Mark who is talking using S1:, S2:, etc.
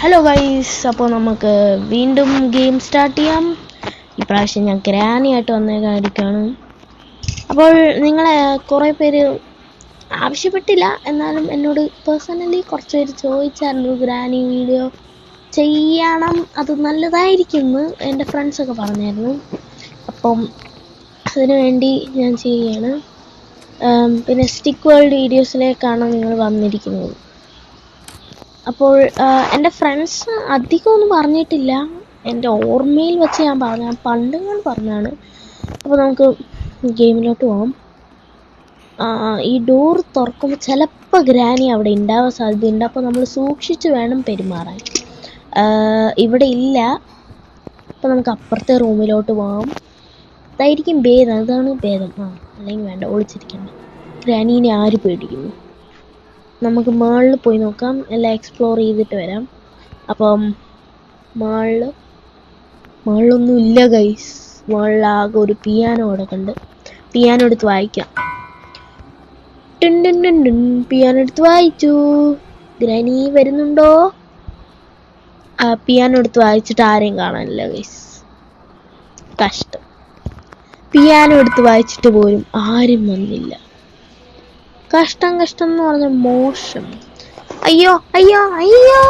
S1: Hello guys, അപ്പോൾ നമുക്ക് വീണ്ടും ഗെയിം സ്റ്റാർട്ട് ചെയ്യാം. ഇപ്രാവശ്യം ഞാൻ ഗ്രാനി ആയിട്ട് വന്നേക്കായിരിക്കാണ്. അപ്പോൾ നിങ്ങളെ കുറേ പേര് ആവശ്യപ്പെട്ടില്ല, എന്നാലും എന്നോട് പേഴ്സണലി കുറച്ച് പേര് ചോദിച്ചായിരുന്നു ഗ്രാനി വീഡിയോ ചെയ്യണം, അത് നല്ലതായിരിക്കുമെന്ന് എൻ്റെ ഫ്രണ്ട്സൊക്കെ പറഞ്ഞായിരുന്നു. അപ്പം അതിനു വേണ്ടി ഞാൻ ചെയ്യുകയാണ്. പിന്നെ സ്റ്റിക്ക് വേൾഡ് വീഡിയോസിലേക്കാണ് നിങ്ങൾ വന്നിരിക്കുന്നത്. അപ്പോൾ എൻ്റെ ഫ്രണ്ട്സ് അധികമൊന്നും പറഞ്ഞിട്ടില്ല, എൻ്റെ ഓർമ്മയിൽ വെച്ച് ഞാൻ പണ്ട് ഞാൻ പറഞ്ഞാണ്. അപ്പോൾ നമുക്ക് ഗെയിമിലോട്ട് പോകാം. ഈ ഡോർ തുറക്കുമ്പോൾ ചിലപ്പോൾ ഗ്രാനി അവിടെ ഉണ്ടാവാൻ സാധ്യതയുണ്ട്, അപ്പോൾ നമ്മൾ സൂക്ഷിച്ച് വേണം പെരുമാറാൻ. ഇവിടെ ഇല്ല, അപ്പോൾ നമുക്ക് അപ്പുറത്തെ റൂമിലോട്ട് പോകാം. അതായിരിക്കും ഭേദം, അതാണ് ഭേദം. അല്ലെങ്കിൽ വേണ്ട, ഒളിച്ചിരിക്കണ്ട. ഗ്രാനീനെ ആര് പേടിക്കുന്നു? നമുക്ക് മാളിൽ പോയി നോക്കാം, എല്ലാം എക്സ്പ്ലോർ ചെയ്തിട്ട് വരാം. അപ്പം മാളിലൊന്നും ഇല്ല ഗൈസ്. മാളിലാകെ ഒരു പിയാനോ കിടക്കുന്നുണ്ട്. പിയാനോ എടുത്ത് വായിക്കാം. പിയാനോ എടുത്ത് വായിച്ചു. ഗ്രാനി വരുന്നുണ്ടോ? പിയാനോ എടുത്ത് വായിച്ചിട്ട് ആരെയും കാണാനില്ല ഗൈസ്. കഷ്ടം. പിയാനോ എടുത്ത് വായിച്ചിട്ട് പോലും ആരും വന്നില്ല. കഷ്ടം എന്ന് പറഞ്ഞ മോശം. അയ്യോ അയ്യോ അയ്യോ,